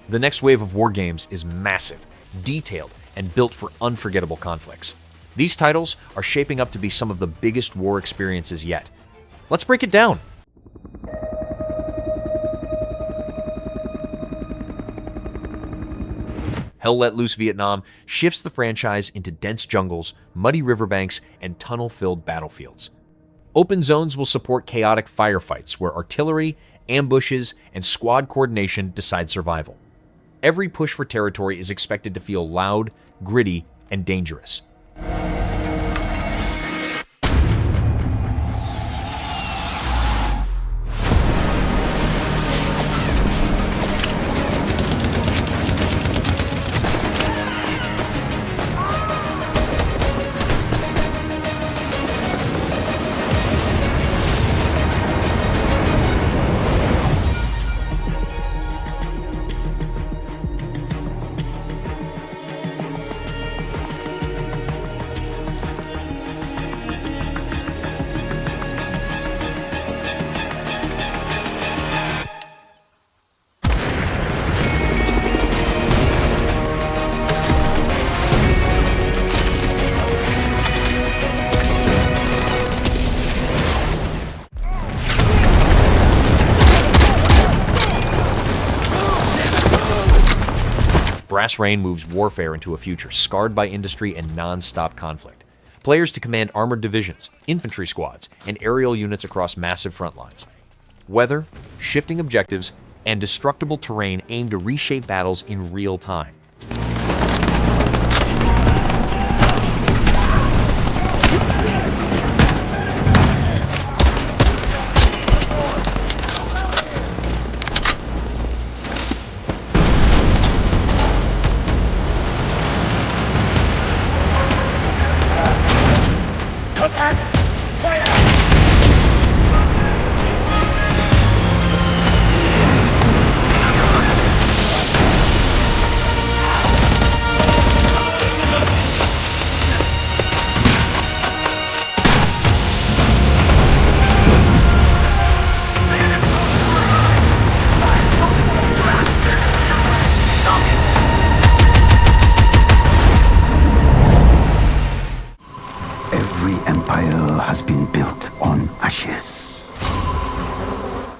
The next wave of war games is massive, detailed, and built for unforgettable conflicts. These titles are shaping up to be some of the biggest war experiences yet. Let's break it down. Hell Let Loose Vietnam shifts the franchise into dense jungles, muddy riverbanks, and tunnel-filled battlefields. Open zones will support chaotic firefights where artillery, ambushes, and squad coordination decide survival. Every push for territory is expected to feel loud, gritty, and dangerous. Brass Rain moves warfare into a future scarred by industry and non-stop conflict. Players to command armored divisions, infantry squads, and aerial units across massive front lines. Weather, shifting objectives, and destructible terrain aim to reshape battles in real time.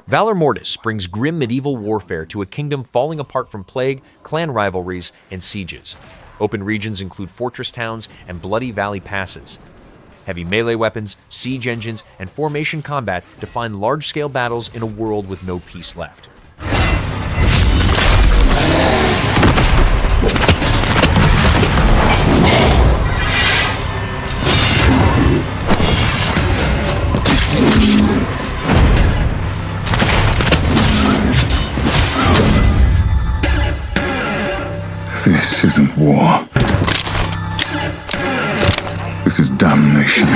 Valor Mortis brings grim medieval warfare to a kingdom falling apart from plague, clan rivalries, and sieges. Open regions include fortress towns and bloody valley passes. Heavy melee weapons, siege engines, and formation combat define large-scale battles in a world with no peace left. This isn't war. This is damnation.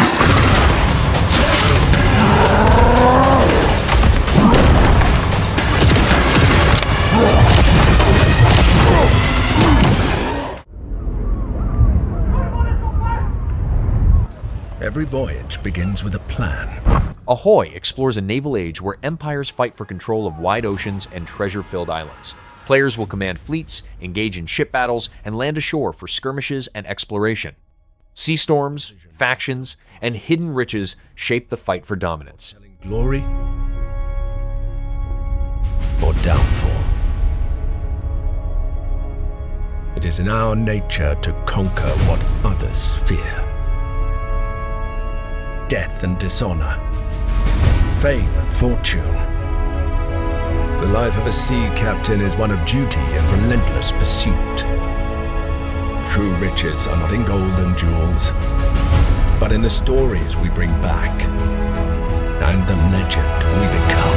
Every voyage begins with a plan. Ahoy explores a naval age where empires fight for control of wide oceans and treasure-filled islands. Players will command fleets, engage in ship battles, and land ashore for skirmishes and exploration. Sea storms, factions, and hidden riches shape the fight for dominance. Glory or downfall. It is in our nature to conquer what others fear. Death and dishonor, fame and fortune. The life of a sea captain is one of duty and relentless pursuit. True riches are not in gold and jewels, but in the stories we bring back and the legend we become.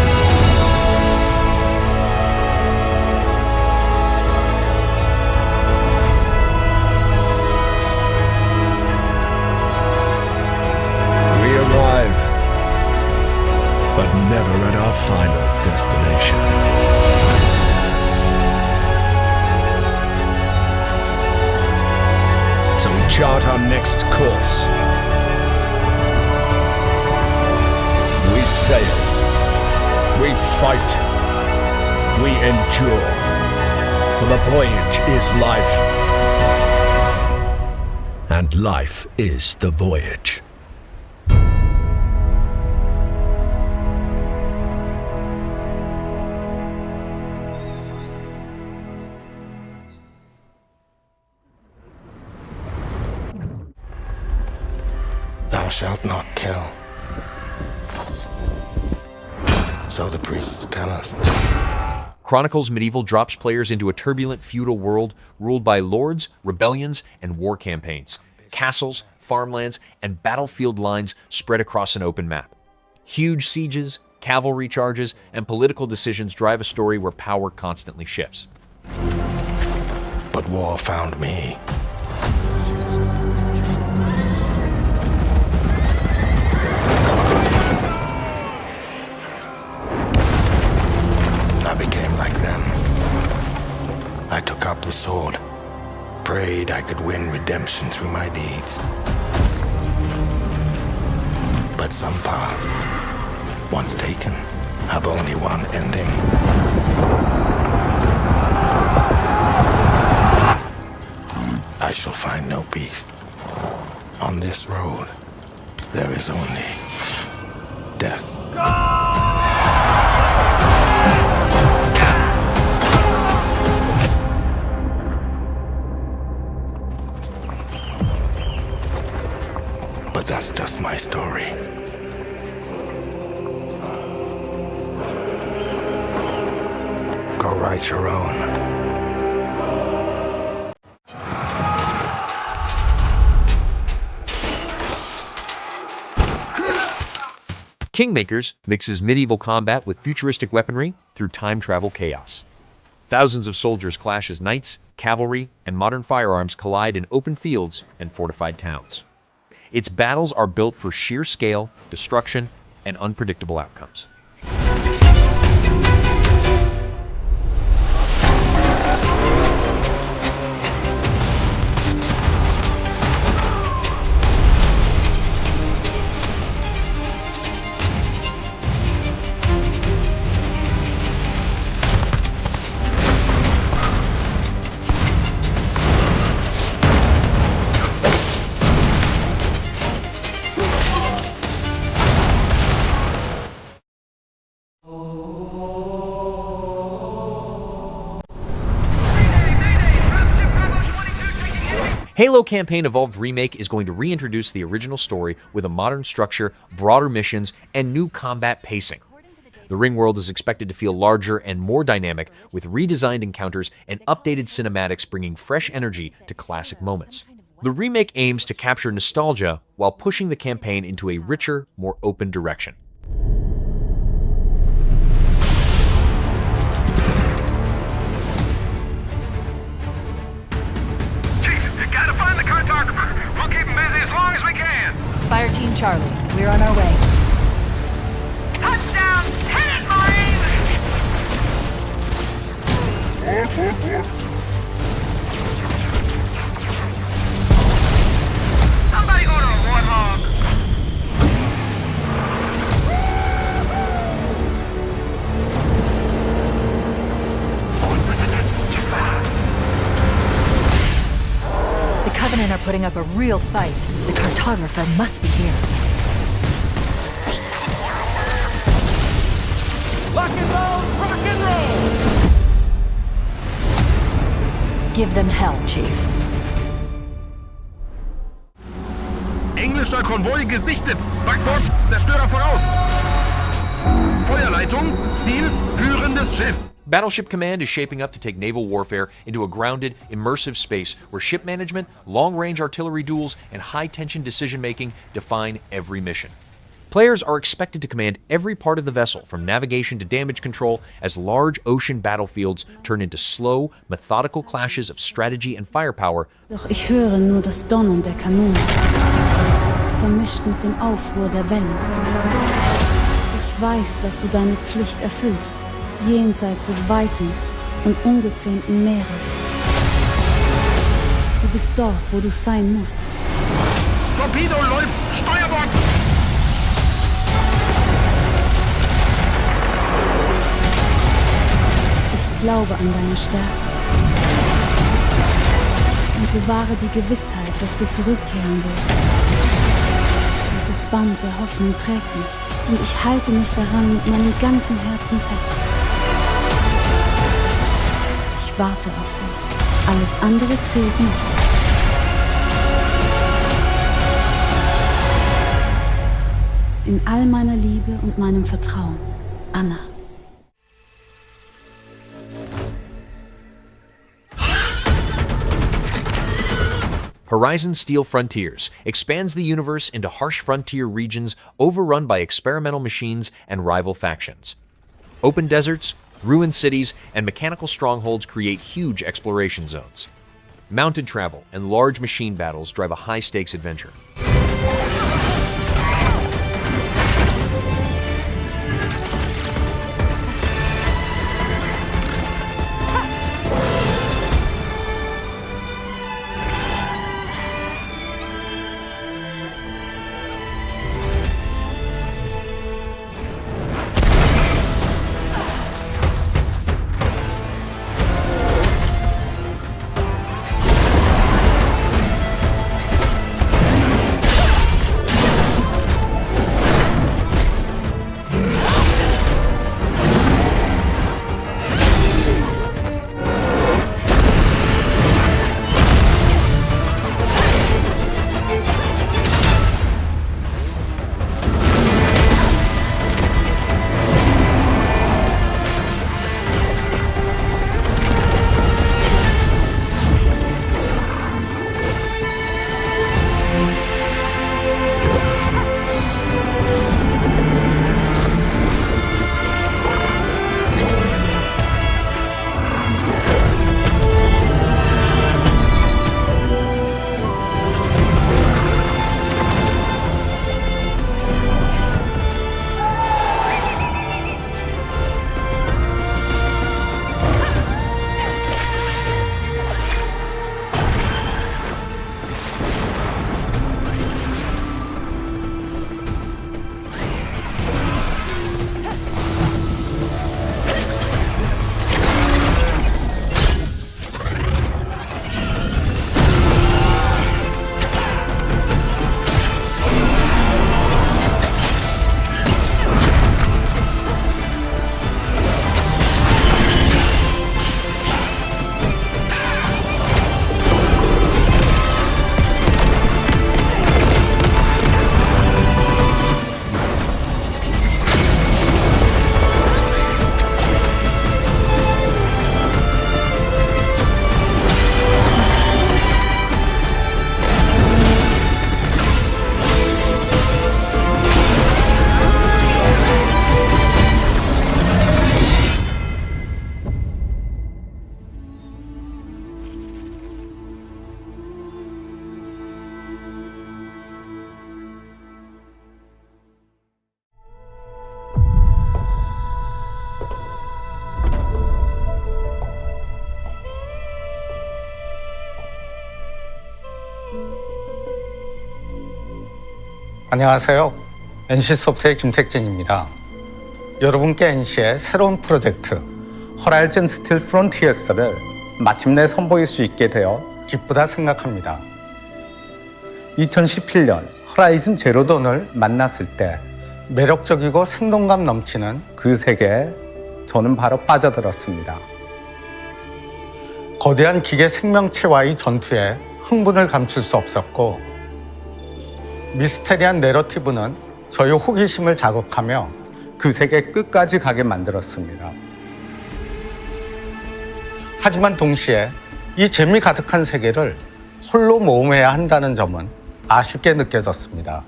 We arrive, but never at our final destination. So we chart our next course. We sail. We fight. We endure. For the voyage is life. And life is the voyage. Thou shalt not kill. So the priests tell us. Chronicles Medieval drops players into a turbulent feudal world ruled by lords, rebellions, and war campaigns. Castles, farmlands, and battlefield lines spread across an open map. Huge sieges, cavalry charges, and political decisions drive a story where power constantly shifts. But war found me. I became like them. I took up the sword, prayed I could win redemption through my deeds. But some paths, once taken, have only one ending. I shall find no peace. On this road, there is only death. But that's just my story. Go write your own. Kingmakers mixes medieval combat with futuristic weaponry through time travel chaos. Thousands of soldiers clash as knights, cavalry, and modern firearms collide in open fields and fortified towns. Its battles are built for sheer scale, destruction, and unpredictable outcomes. Halo Campaign Evolved Remake is going to reintroduce the original story with a modern structure, broader missions, and new combat pacing. The ring world is expected to feel larger and more dynamic, with redesigned encounters and updated cinematics bringing fresh energy to classic moments. The remake aims to capture nostalgia while pushing the campaign into a richer, more open direction. We'll keep him busy as long as we can. Fire Team Charlie, we're on our way. Touchdown! Hit it, Marines! Somebody order a warthog. The Covenant are putting up a real fight. The cartographer must be here. Lock and load, rock and roll! Give them hell, Chief. Englischer Konvoi gesichtet! Backbord, Zerstörer voraus! Feuerleitung, Ziel, führendes Schiff. Battleship Command is shaping up to take naval warfare into a grounded, immersive space where ship management, long-range artillery duels, and high-tension decision-making define every mission. Players are expected to command every part of the vessel, from navigation to damage control, as large ocean battlefields turn into slow, methodical clashes of strategy and firepower. Doch ich höre nur das Donnern der Kanonen, vermischt mit dem Aufruhr der Wellen. Ich weiß, dass du deine Pflicht erfüllst, jenseits des weiten und ungezähmten Meeres. Du bist dort, wo du sein musst. Torpedo läuft! Steuerbord! Ich glaube an deine Stärke. Bewahre die Gewissheit, dass du zurückkehren wirst. Dieses Band der Hoffnung trägt mich und ich halte mich daran mit meinem ganzen Herzen fest. Ich warte auf dich. Alles andere zählt nicht. In all meiner Liebe und meinem Vertrauen, Anna. Horizon Steel Frontiers expands the universe into harsh frontier regions overrun by experimental machines and rival factions. Open deserts, ruined cities, and mechanical strongholds create huge exploration zones. Mounted travel and large machine battles drive a high-stakes adventure. 안녕하세요. NC소프트의 김택진입니다. 여러분께 NC의 새로운 프로젝트 호라이즌 스틸 프론티어스를 마침내 선보일 수 있게 되어 기쁘다 생각합니다. 2017년 호라이즌 제로돈을 만났을 때 매력적이고 생동감 넘치는 그 세계에 저는 바로 빠져들었습니다. 거대한 기계 생명체와의 전투에 흥분을 감출 수 없었고 미스테리한 내러티브는 저의 호기심을 자극하며 그 세계 끝까지 가게 만들었습니다. 하지만 동시에 이 재미 가득한 세계를 홀로 모험해야 한다는 점은 아쉽게 느껴졌습니다.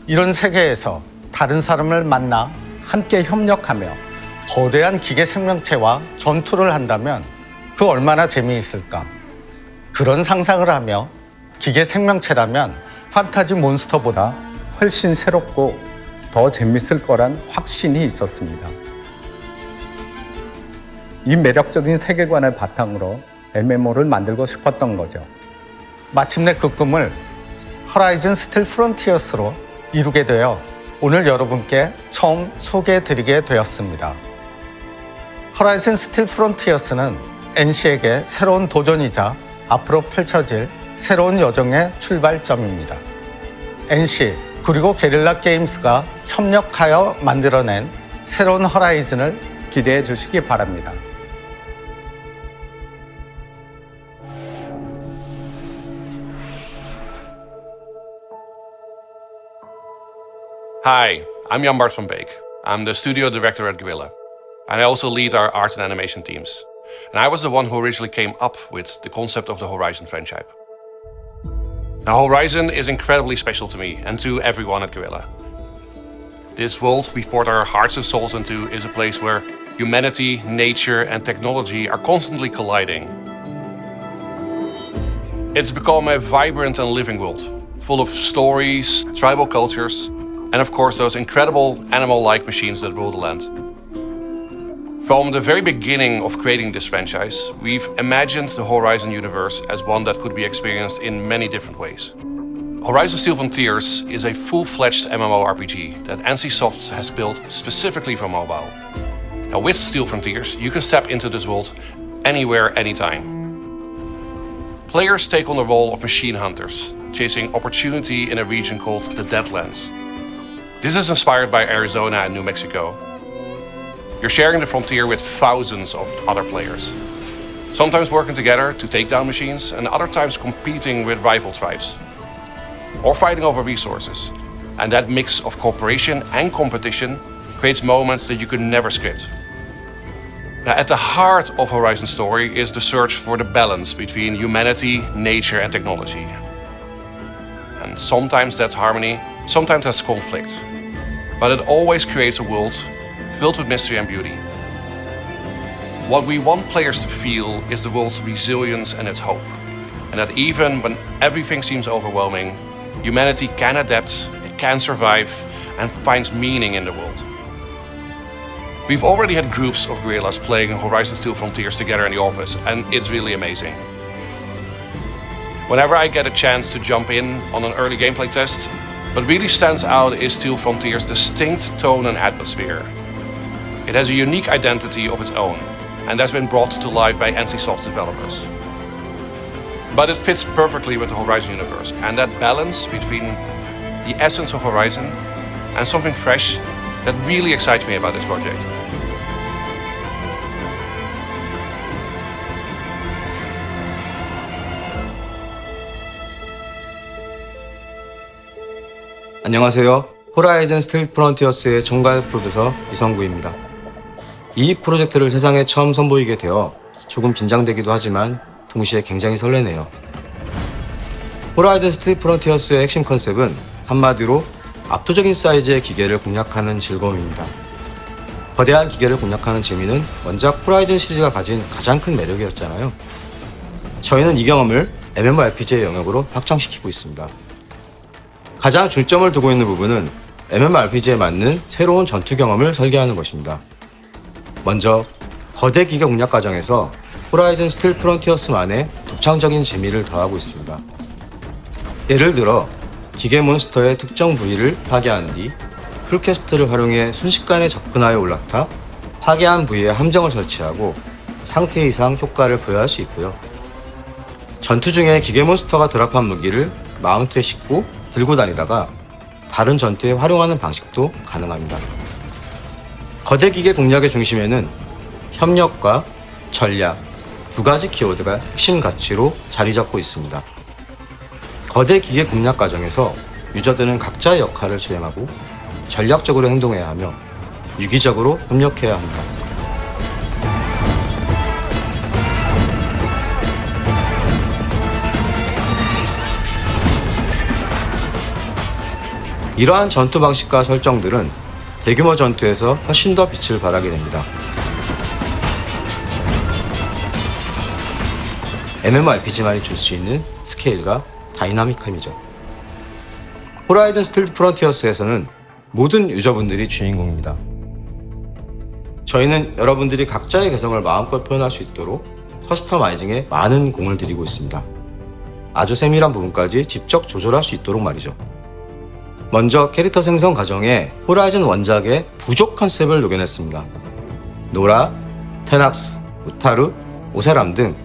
이런 세계에서 다른 사람을 만나 함께 협력하며 거대한 기계 생명체와 전투를 한다면 그 얼마나 재미있을까. 그런 상상을 하며 기계 생명체라면 판타지 몬스터보다 훨씬 새롭고 더 재밌을 거란 확신이 있었습니다. 이 매력적인 세계관을 바탕으로 MMO를 만들고 싶었던 거죠. 마침내 그 꿈을 호라이즌 스틸 프론티어스로 이루게 되어 오늘 여러분께 처음 소개해드리게 되었습니다. 호라이즌 스틸 프론티어스는 NC에게 새로운 도전이자 앞으로 펼쳐질 새로운 여정의 출발점입니다. NC 그리고 게릴라 게임스가 협력하여 만들어낸 새로운 호라이즌을 기대해 주시기 바랍니다. Hi, I'm Jan Bart van Beek. I'm the studio director at Guerrilla, and I also lead our art and animation teams. And I was the one who originally came up with the concept of the Horizon franchise. Now, Horizon is incredibly special to me and to everyone at Guerrilla. This world we've poured our hearts and souls into is a place where humanity, nature, and technology are constantly colliding. It's become a vibrant and living world, full of stories, tribal cultures, and of course those incredible animal-like machines that rule the land. From the very beginning of creating this franchise, we've imagined the Horizon universe as one that could be experienced in many different ways. Horizon Steel Frontiers is a full-fledged MMORPG that NCSoft has built specifically for mobile. Now with Steel Frontiers, you can step into this world anywhere, anytime. Players take on the role of machine hunters, chasing opportunity in a region called the Deadlands. This is inspired by Arizona and New Mexico. You're sharing the frontier with thousands of other players, sometimes working together to take down machines and other times competing with rival tribes, or fighting over resources. And that mix of cooperation and competition creates moments that you could never script. Now, at the heart of Horizon's story is the search for the balance between humanity, nature, and technology. And sometimes that's harmony, sometimes that's conflict. But it always creates a world filled with mystery and beauty. What we want players to feel is the world's resilience and its hope. And that even when everything seems overwhelming, humanity can adapt, it can survive, and finds meaning in the world. We've already had groups of guerrillas playing Horizon Steel Frontiers together in the office, and it's really amazing. Whenever I get a chance to jump in on an early gameplay test, what really stands out is Steel Frontiers' distinct tone and atmosphere. It has a unique identity of its own, and that's been brought to life by NCSoft developers. But it fits perfectly with the Horizon universe, and that balance between the essence of Horizon and something fresh, that really excites me about this project. 안녕하세요. 호라이즌 스틸 프론티어스의 총괄 프로듀서 이성구입니다. 이 프로젝트를 세상에 처음 선보이게 되어 조금 긴장되기도 하지만 동시에 굉장히 설레네요. 호라이즌 스틸 프론티어스의 핵심 컨셉은 한마디로 압도적인 사이즈의 기계를 공략하는 즐거움입니다. 거대한 기계를 공략하는 재미는 원작 호라이즌 시리즈가 가진 가장 큰 매력이었잖아요. 저희는 이 경험을 MMORPG의 영역으로 확장시키고 있습니다. 가장 중점을 두고 있는 부분은 MMORPG에 맞는 새로운 전투 경험을 설계하는 것입니다. 먼저 거대 기계 공략 과정에서 호라이즌 스틸 프론티어스만의 독창적인 재미를 더하고 있습니다. 예를 들어 기계 몬스터의 특정 부위를 파괴한 뒤 풀캐스트를 활용해 순식간에 접근하여 올라타 파괴한 부위에 함정을 설치하고 상태 이상 효과를 부여할 수 있고요. 전투 중에 기계 몬스터가 드랍한 무기를 마운트에 싣고 들고 다니다가 다른 전투에 활용하는 방식도 가능합니다. 거대 기계 공략의 중심에는 협력과 전략 두 가지 키워드가 핵심 가치로 자리 잡고 있습니다. 거대 기계 공략 과정에서 유저들은 각자의 역할을 수행하고 전략적으로 행동해야 하며 유기적으로 협력해야 합니다. 이러한 전투 방식과 설정들은 대규모 전투에서 훨씬 더 빛을 발하게 됩니다. MMORPG만이 줄 수 있는 스케일과 다이나믹함이죠. 호라이즌 스틸 프론티어스에서는 모든 유저분들이 주인공입니다. 저희는 여러분들이 각자의 개성을 마음껏 표현할 수 있도록 커스터마이징에 많은 공을 들이고 있습니다. 아주 세밀한 부분까지 직접 조절할 수 있도록 말이죠. 먼저 캐릭터 생성 과정에 호라이즌 원작의 부족 컨셉을 녹여냈습니다. 노라, 테낙스, 우타르, 오세람 등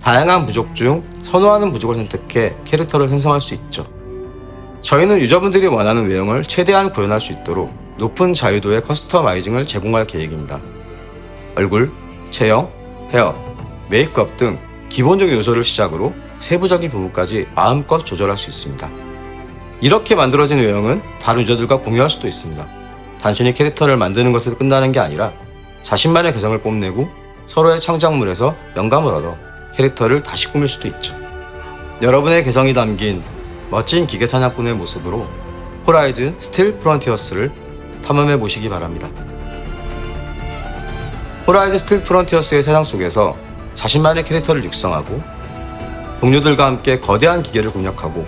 다양한 부족 중 선호하는 부족을 선택해 캐릭터를 생성할 수 있죠. 저희는 유저분들이 원하는 외형을 최대한 구현할 수 있도록 높은 자유도의 커스터마이징을 제공할 계획입니다. 얼굴, 체형, 헤어, 메이크업 등 기본적인 요소를 시작으로 세부적인 부분까지 마음껏 조절할 수 있습니다. 이렇게 만들어진 외형은 다른 유저들과 공유할 수도 있습니다. 단순히 캐릭터를 만드는 것에서 끝나는 게 아니라 자신만의 개성을 뽐내고 서로의 창작물에서 영감을 얻어 캐릭터를 다시 꾸밀 수도 있죠. 여러분의 개성이 담긴 멋진 기계 사냥꾼의 모습으로 호라이즌 스틸 프론티어스를 탐험해 보시기 바랍니다. 호라이즌 스틸 프론티어스의 세상 속에서 자신만의 캐릭터를 육성하고 동료들과 함께 거대한 기계를 공략하고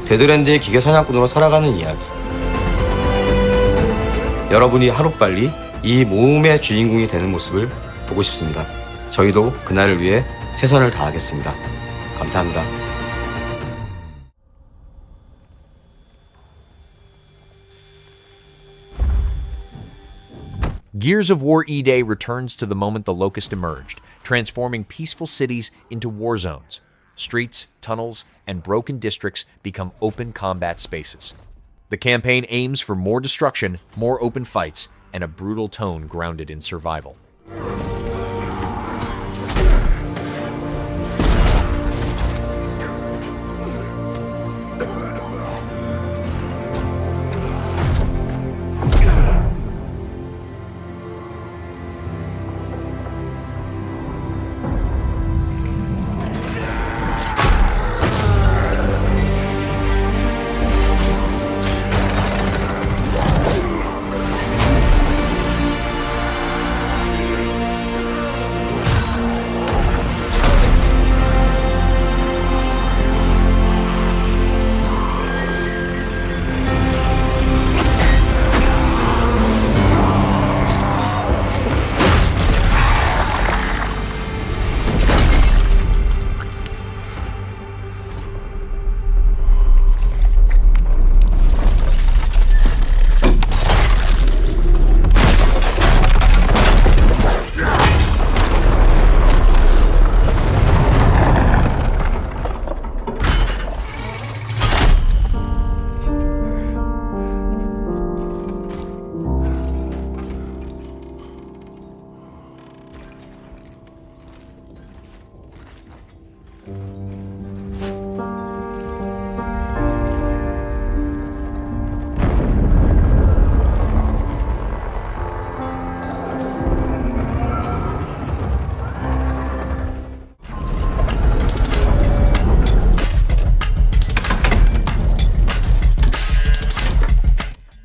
데드랜드의 기계 사냥꾼으로 살아가는 이야기. 여러분이 하루빨리 이 모험의 주인공이 되는 모습을 보고 싶습니다. 저희도 그날을 위해 최선을 다하겠습니다. 감사합니다. Gears of War E-Day returns to the moment the Locust emerged, transforming peaceful cities into war zones. Streets, tunnels, and broken districts become open combat spaces. The campaign aims for more destruction, more open fights, and a brutal tone grounded in survival.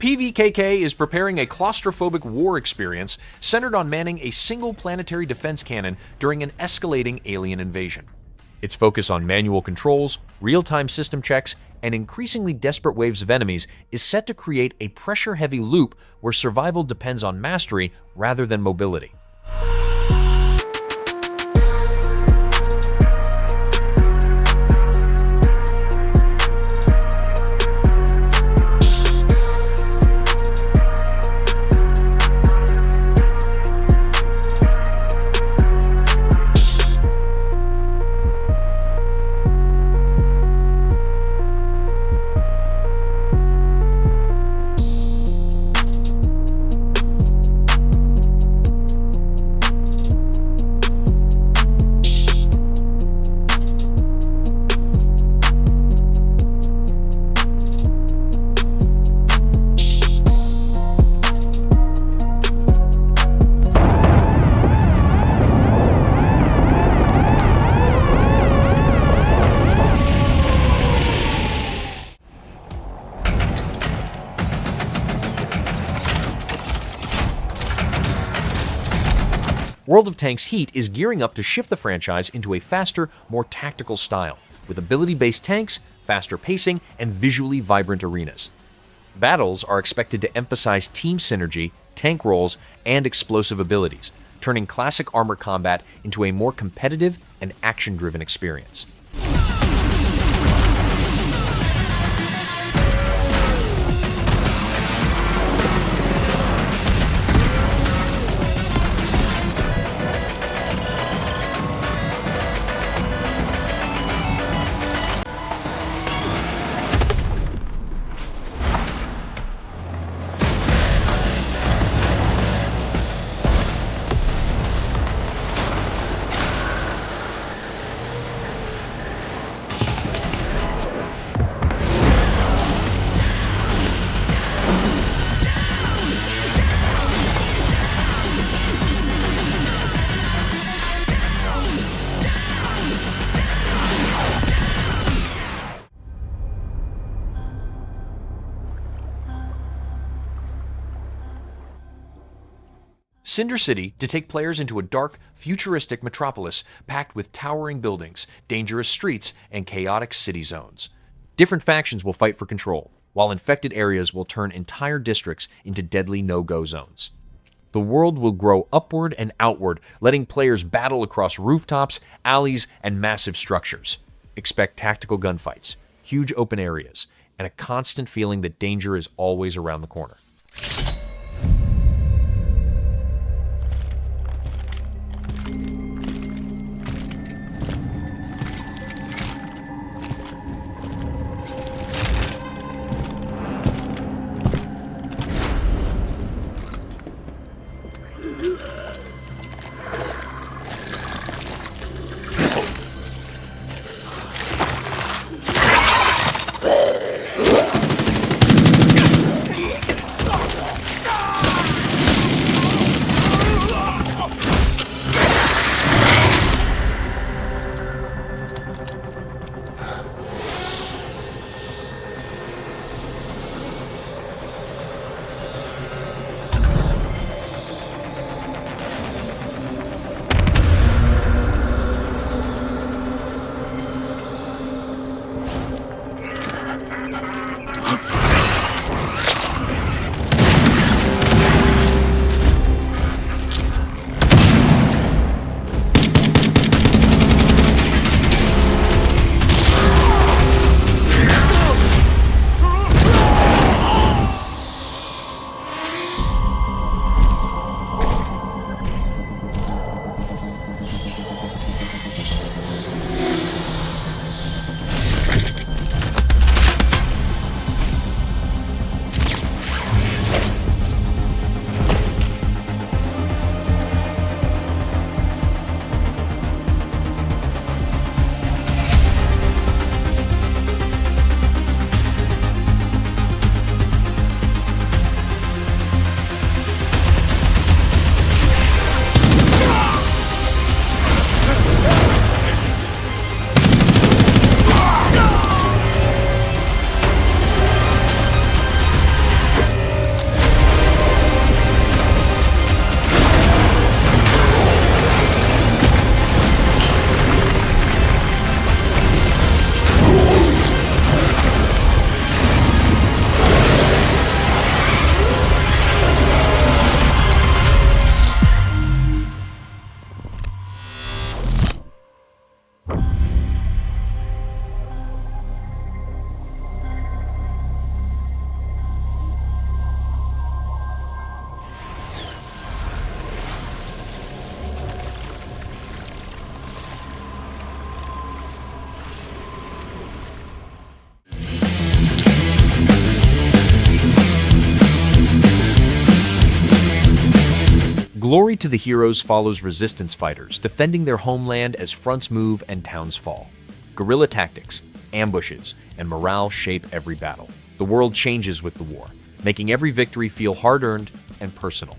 PVKK is preparing a claustrophobic war experience centered on manning a single planetary defense cannon during an escalating alien invasion. Its focus on manual controls, real-time system checks, and increasingly desperate waves of enemies is set to create a pressure-heavy loop where survival depends on mastery rather than mobility. World of Tanks Heat is gearing up to shift the franchise into a faster, more tactical style, with ability-based tanks, faster pacing, and visually vibrant arenas. Battles are expected to emphasize team synergy, tank roles, and explosive abilities, turning classic armor combat into a more competitive and action-driven experience. Cinder City to take players into a dark, futuristic metropolis packed with towering buildings, dangerous streets, and chaotic city zones. Different factions will fight for control, while infected areas will turn entire districts into deadly no-go zones. The world will grow upward and outward, letting players battle across rooftops, alleys, and massive structures. Expect tactical gunfights, huge open areas, and a constant feeling that danger is always around the corner. Glory to the Heroes follows resistance fighters, defending their homeland as fronts move and towns fall. Guerrilla tactics, ambushes, and morale shape every battle. The world changes with the war, making every victory feel hard-earned and personal.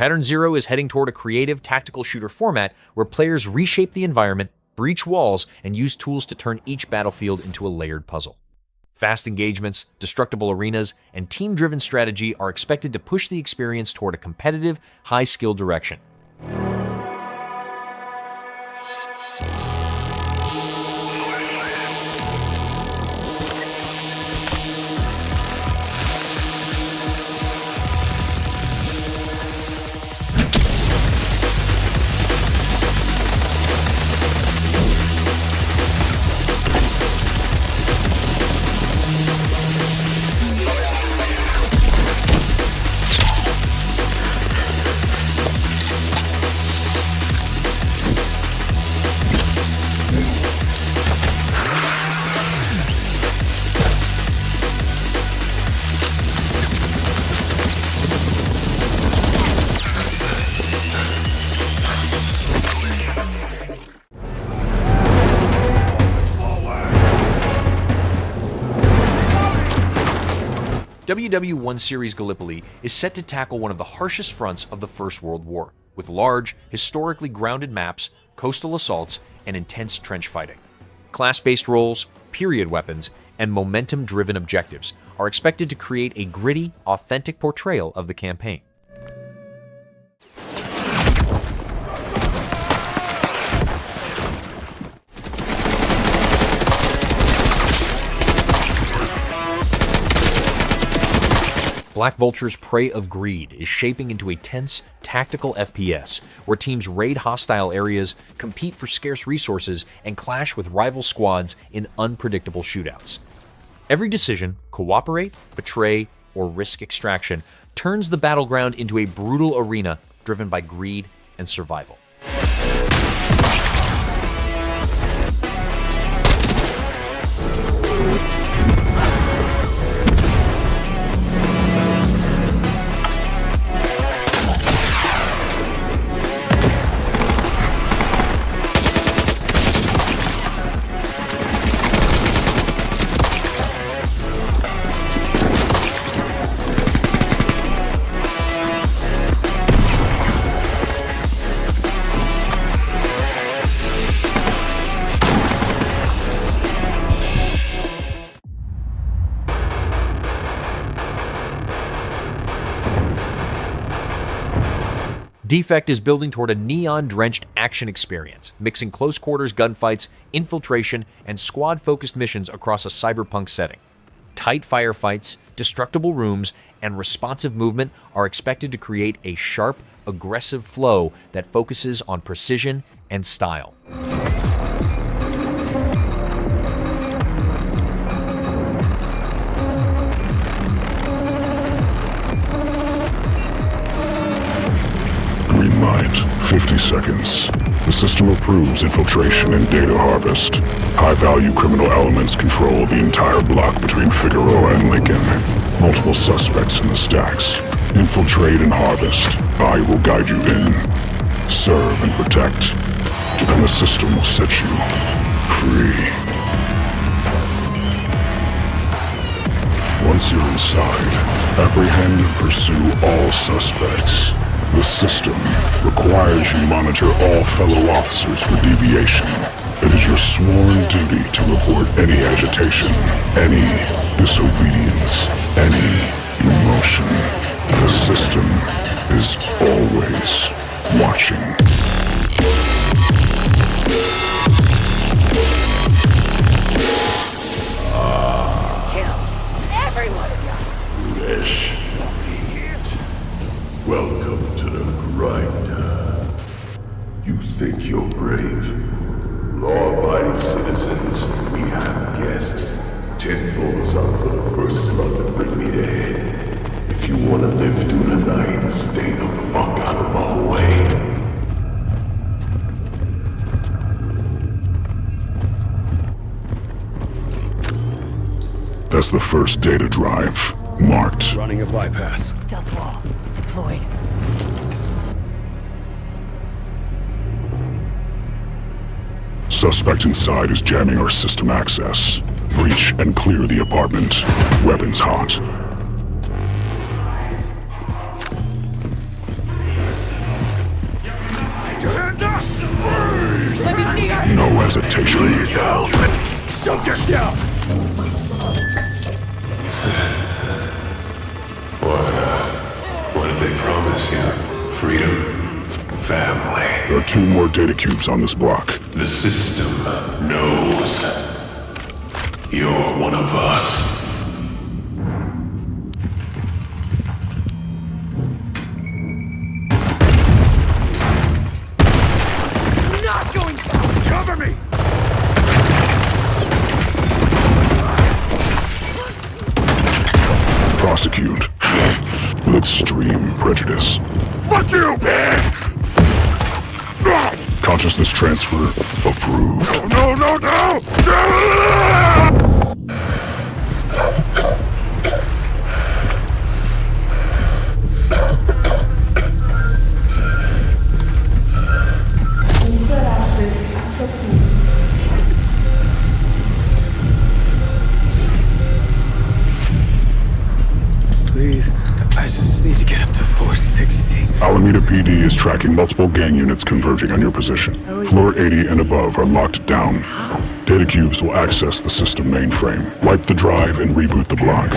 Pattern Zero is heading toward a creative, tactical shooter format where players reshape the environment, breach walls, and use tools to turn each battlefield into a layered puzzle. Fast engagements, destructible arenas, and team-driven strategy are expected to push the experience toward a competitive, high-skill direction. WWI Series Gallipoli is set to tackle one of the harshest fronts of the First World War, with large, historically grounded maps, coastal assaults, and intense trench fighting. Class-based roles, period weapons, and momentum-driven objectives are expected to create a gritty, authentic portrayal of the campaign. Black Vulture's Prey of Greed is shaping into a tense, tactical FPS, where teams raid hostile areas, compete for scarce resources, and clash with rival squads in unpredictable shootouts. Every decision, cooperate, betray, or risk extraction, turns the battleground into a brutal arena driven by greed and survival. Defect is building toward a neon-drenched action experience, mixing close-quarters gunfights, infiltration, and squad-focused missions across a cyberpunk setting. Tight firefights, destructible rooms, and responsive movement are expected to create a sharp, aggressive flow that focuses on precision and style. Green light, 50 seconds. The system approves infiltration and data harvest. High-value criminal elements control the entire block between Figueroa and Lincoln. Multiple suspects in the stacks. Infiltrate and harvest. I will guide you in. Serve and protect. And the system will set you free. Once you're inside, apprehend and pursue all suspects. The system requires you monitor all fellow officers for deviation. It is your sworn duty to report any agitation, any disobedience, any emotion. The system is always watching. Fresh meat. Welcome to the grinder. You think you're brave? Law-abiding citizens, we have guests. 10 floors up for the first slug to bring me to head. If you want to live through the night, stay the fuck out of our way. That's the first data drive. Marked. Running a bypass. Stealth wall deployed. Suspect inside is jamming our system access. Breach and clear the apartment. Weapons hot. hesitation. Please help! Soldier down! What did they promise you? Freedom? Family? There are 2 more data cubes on this block. The system knows. You're one of us. Not going to Cover me! Prosecute. With extreme prejudice. Fuck you, pig! Consciousness transfer approved. No, no, no! Please, I just need to get up to 460. Alameda PD is tracking multiple gang units converging on your position. Floor 80 and above are locked down. Data cubes will access the system mainframe. Wipe the drive and reboot the block.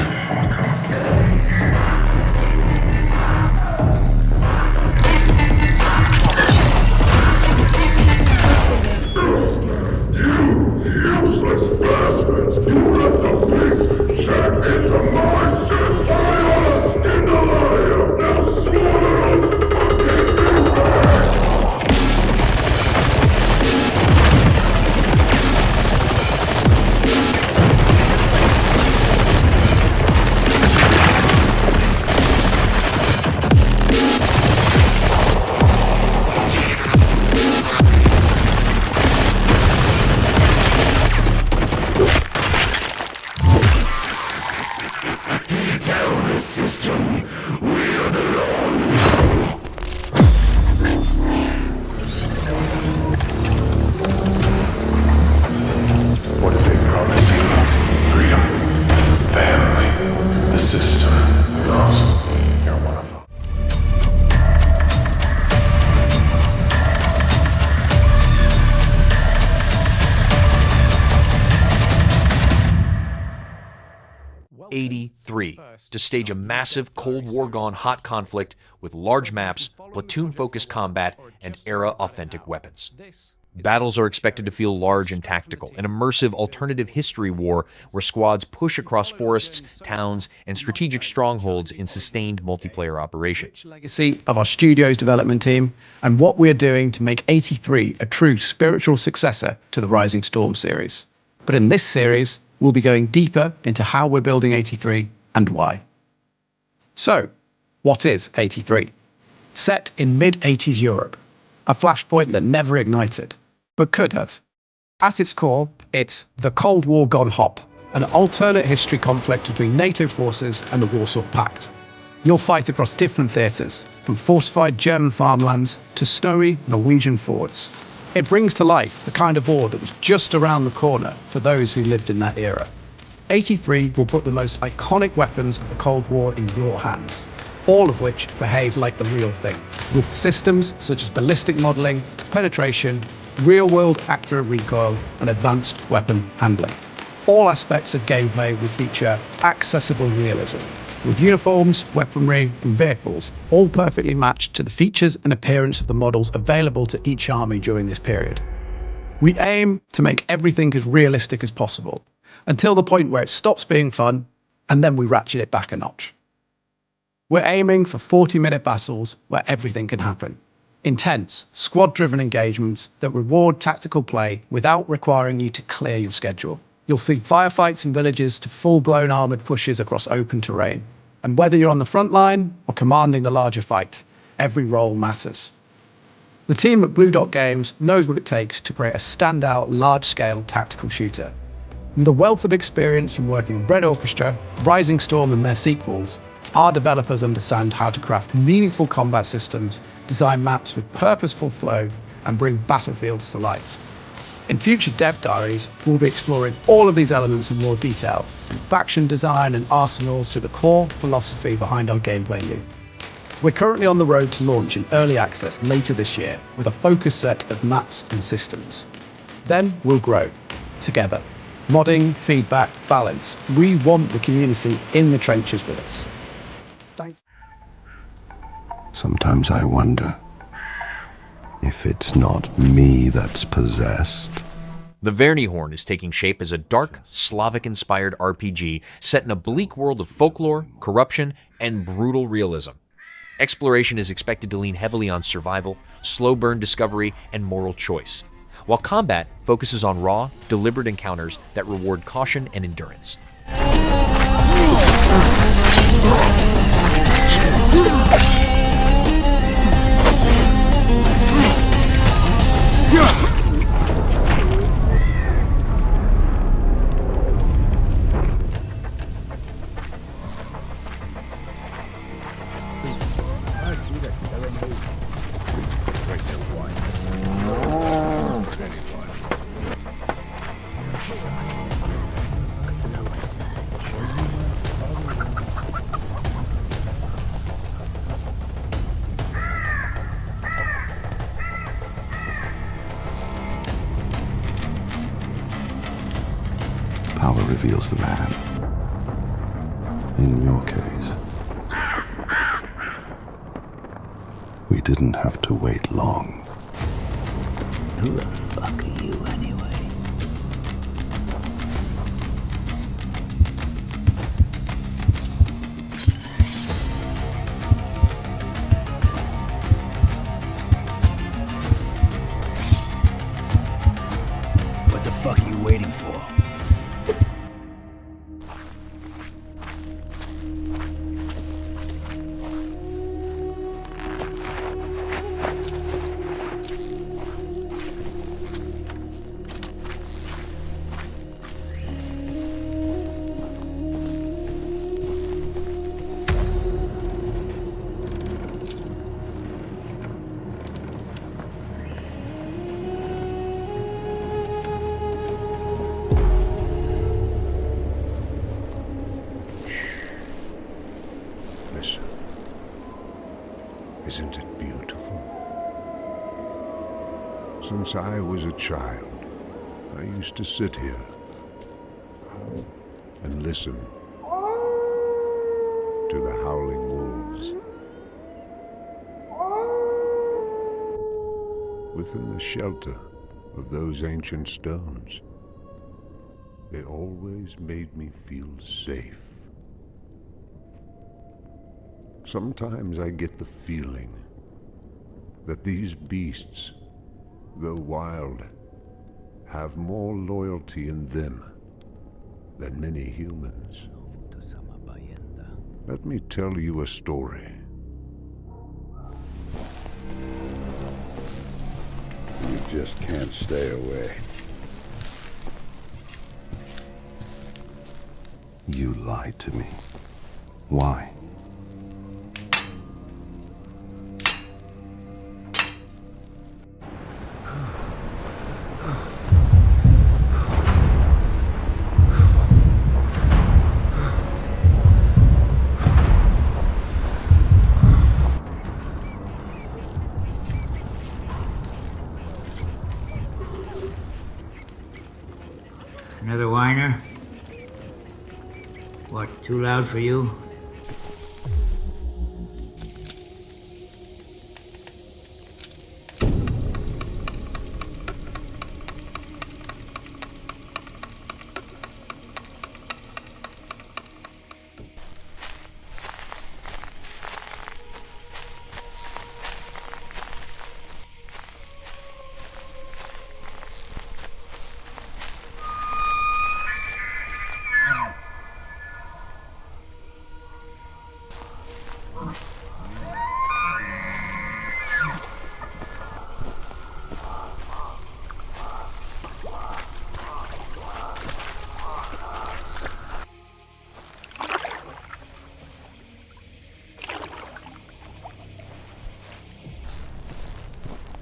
Useless bastards! You let the pigs check into my system! Skin alive! Now slaughter a fucking terrorist system! We're the What did they promise you? Freedom. Family. The system knows. You're one of them. '83 to stage a massive Cold War gone hot conflict with large maps, platoon-focused combat, and era-authentic weapons. Battles are expected to feel large and tactical, an immersive alternative history war where squads push across forests, towns, and strategic strongholds in sustained multiplayer operations. Legacy of our studio's development team and what we're doing to make 83 a true spiritual successor to the Rising Storm series. But in this series, we'll be going deeper into how we're building 83 and why. So, what is 83? Set in mid-80s Europe, a flashpoint that never ignited, but could have. At its core, it's the Cold War gone hot, an alternate history conflict between NATO forces and the Warsaw Pact. You'll fight across different theatres, from fortified German farmlands to snowy Norwegian forts. It brings to life the kind of war that was just around the corner for those who lived in that era. 83 will put the most iconic weapons of the Cold War in your hands, all of which behave like the real thing, with systems such as ballistic modelling, penetration, real-world accurate recoil, and advanced weapon handling. All aspects of gameplay will feature accessible realism, with uniforms, weaponry, and vehicles all perfectly matched to the features and appearance of the models available to each army during this period. We aim to make everything as realistic as possible, until the point where it stops being fun, and then we ratchet it back a notch. We're aiming for 40-minute battles where everything can happen. Intense, squad-driven engagements that reward tactical play without requiring you to clear your schedule. You'll see firefights in villages to full-blown armoured pushes across open terrain. And whether you're on the front line or commanding the larger fight, every role matters. The team at Blue Dot Games knows what it takes to create a standout, large-scale tactical shooter. With a wealth of experience from working with Red Orchestra, Rising Storm and their sequels, our developers understand how to craft meaningful combat systems, design maps with purposeful flow, and bring battlefields to life. In future dev diaries, we'll be exploring all of these elements in more detail, from faction design and arsenals to the core philosophy behind our gameplay loop. We're currently on the road to launch in early access later this year with a focused set of maps and systems. Then we'll grow together. Modding, feedback, balance. We want the community in the trenches with us. Sometimes I wonder if it's not me that's possessed. The Vernyhorn is taking shape as a dark, Slavic-inspired RPG set in a bleak world of folklore, corruption, and brutal realism. Exploration is expected to lean heavily on survival, slow burn discovery, and moral choice, while combat focuses on raw, deliberate encounters that reward caution and endurance. Power reveals the man. In your case, we didn't have to wait long. Who the fuck are you anyway? What the fuck are you waiting for? Isn't it beautiful? Since I was a child, I used to sit here and listen to the howling wolves. Within the shelter of those ancient stones, they always made me feel safe. Sometimes I get the feeling that these beasts, though wild, have more loyalty in them than many humans. Let me tell you a story. You just can't stay away. You lied to me. Why? Another whiner? What, too loud for you?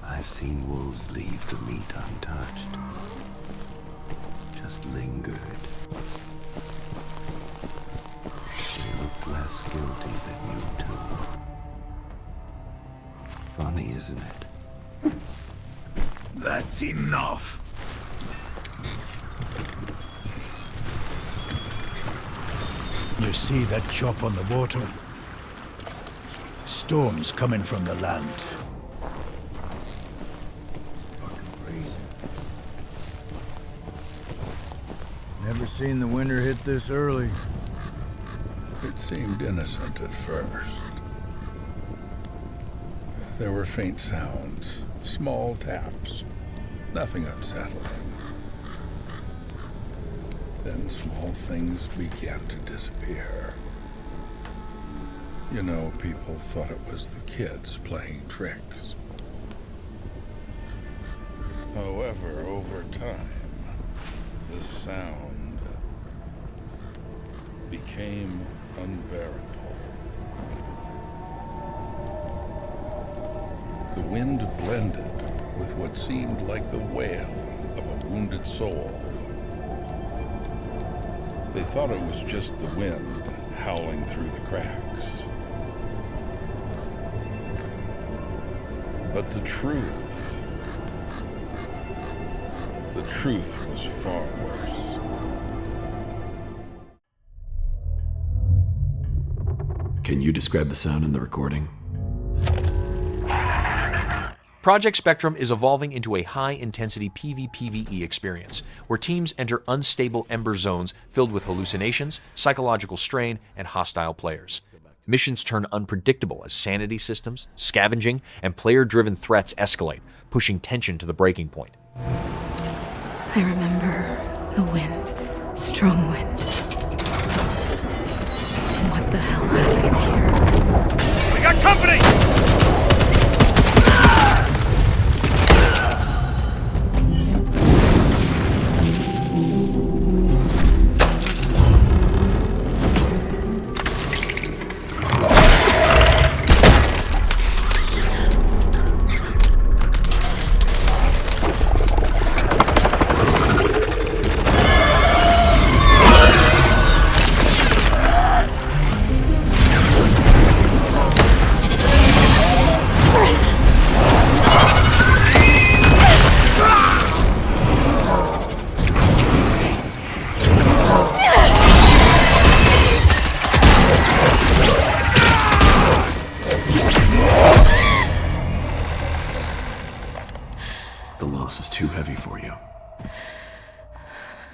I've seen wolves leave the meat untouched. Just lingered. They looked less guilty than you two. Funny, isn't it? That's enough. You see that chop on the water? Storms coming from the land. Never seen the winter hit this early. It seemed innocent at first. There were faint sounds, small taps, nothing unsettling. Then small things began to disappear. You know, people thought it was the kids playing tricks. However, over time, the sound became unbearable. The wind blended with what seemed like the wail of a wounded soul. They thought it was just the wind howling through the cracks. But the truth was far worse. Can you describe the sound in the recording? Project Spectrum is evolving into a high-intensity PvPvE experience, where teams enter unstable ember zones filled with hallucinations, psychological strain, and hostile players. Missions turn unpredictable as sanity systems, scavenging, and player-driven threats escalate, pushing tension to the breaking point. I remember the wind, strong wind. What the hell happened here? We got company!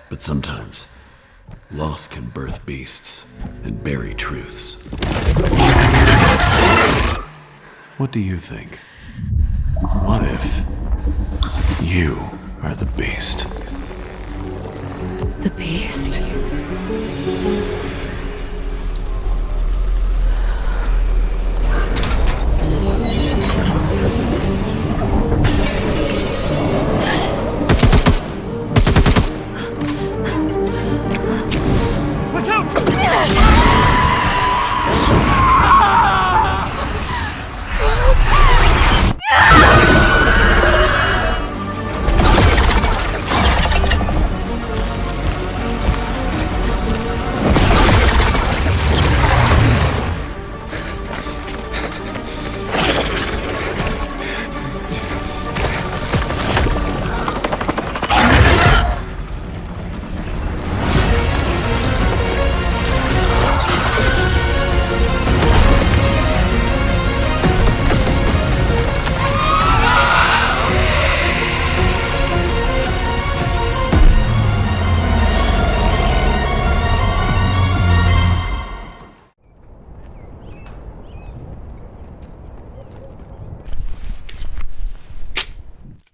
But sometimes, loss can birth beasts and bury truths. What do you think? What if you are the beast? The beast?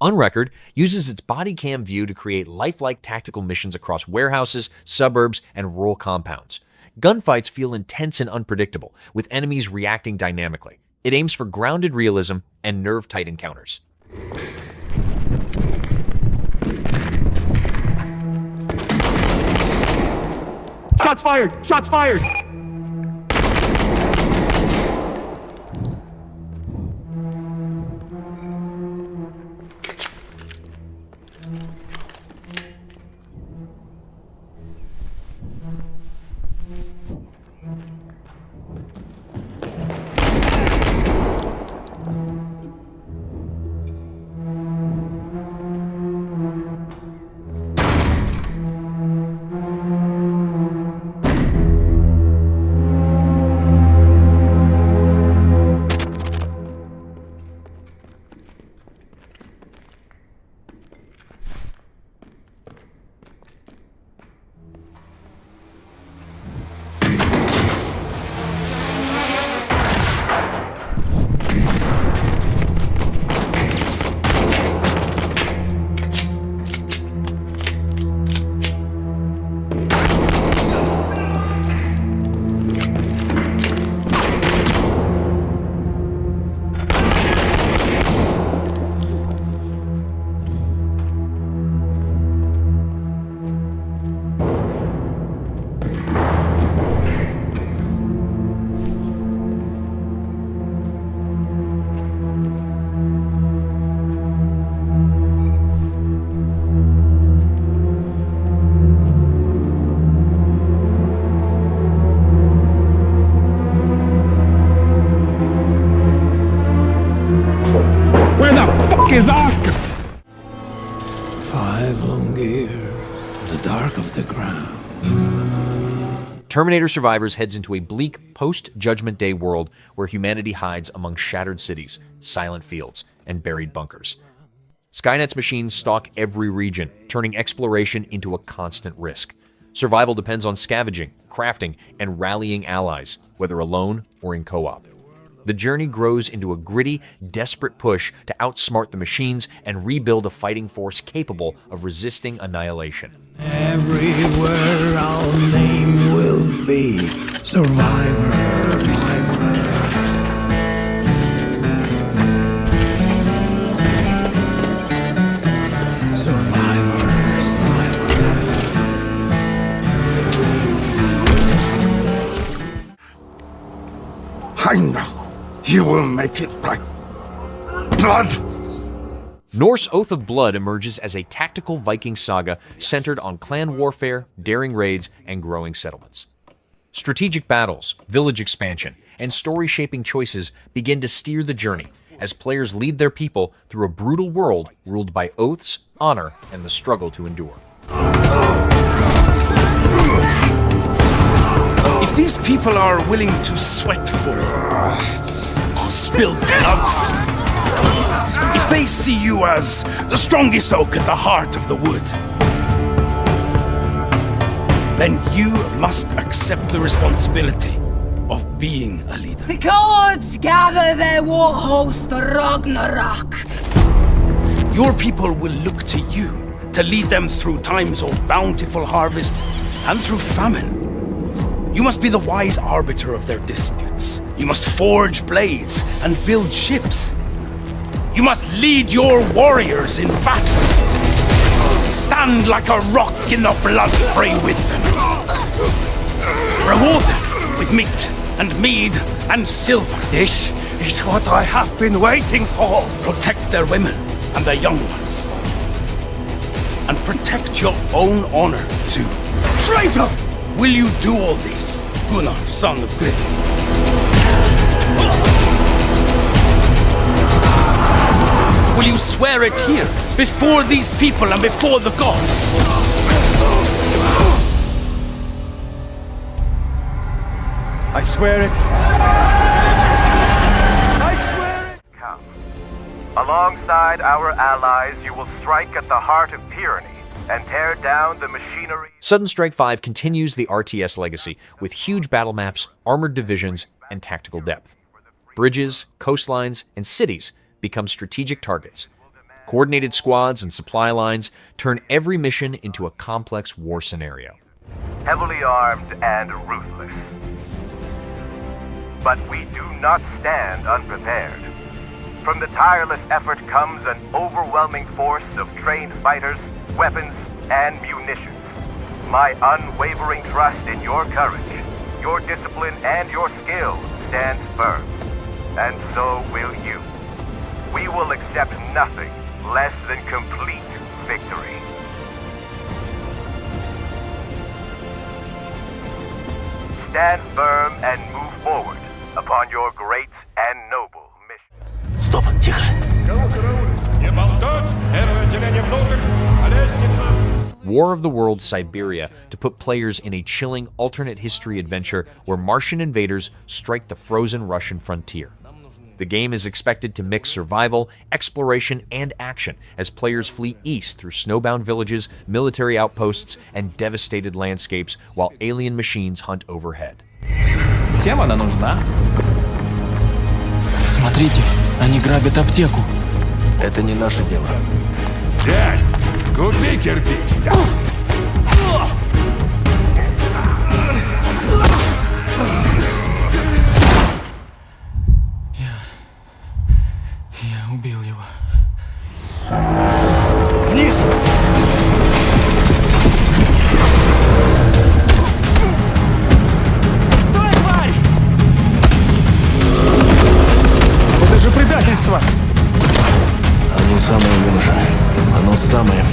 Unrecord uses its body cam view to create lifelike tactical missions across warehouses, suburbs, and rural compounds. Gunfights feel intense and unpredictable, with enemies reacting dynamically. It aims for grounded realism and nerve-tight encounters. Shots fired! Shots fired! off the ground. Terminator Survivors heads into a bleak post-Judgment Day world where humanity hides among shattered cities, silent fields, and buried bunkers. Skynet's machines stalk every region, turning exploration into a constant risk. Survival depends on scavenging, crafting, and rallying allies, whether alone or in co-op. The journey grows into a gritty, desperate push to outsmart the machines and rebuild a fighting force capable of resisting annihilation. Everywhere our name will be survivors. I know you will make it right. Blood! Norse Oath of Blood emerges as a tactical Viking saga centered on clan warfare, daring raids, and growing settlements. Strategic battles, village expansion, and story-shaping choices begin to steer the journey as players lead their people through a brutal world ruled by oaths, honor, and the struggle to endure. If these people are willing to sweat for you, spill blood for you, if they see you as the strongest oak at the heart of the wood, then you must accept the responsibility of being a leader. The gods gather their war host for Ragnarok. Your people will look to you to lead them through times of bountiful harvest and through famine. You must be the wise arbiter of their disputes. You must forge blades and build ships. You must lead your warriors in battle. Stand like a rock in the blood fray with them. Reward them with meat and mead and silver. This is what I have been waiting for. Protect their women and their young ones. And protect your own honor too. Traitor! Will you do all this, Gunnar, son of Grim? Will you swear it here, before these people and before the gods? I swear it. I swear it. Come. Alongside our allies, you will strike at the heart of tyranny and tear down the machinery. Sudden Strike 5 continues the RTS legacy with huge battle maps, armored divisions, and tactical depth. Bridges, coastlines, and cities become strategic targets. Coordinated squads and supply lines turn every mission into a complex war scenario. Heavily armed and ruthless. But we do not stand unprepared. From the tireless effort comes an overwhelming force of trained fighters, weapons, and munitions. My unwavering trust in your courage, your discipline, and your skill stands firm. And so will you. We will accept nothing less than complete victory. Stand firm and move forward upon your great and noble mission. Стоп, тихо. Не болтать! Первое отделение внутрь! War of the Worlds Siberia to put players in a chilling alternate history adventure where Martian invaders strike the frozen Russian frontier. The game is expected to mix survival, exploration, and action as players flee east through snowbound villages, military outposts, and devastated landscapes while alien machines hunt overhead. Всем она нужна? Смотрите, они грабят аптеку. Это не наше дело. Дядь, купи кирпич. Я убил его. Вниз! Стой, тварь! Это же предательство! Оно самое, юноша. Оно самое.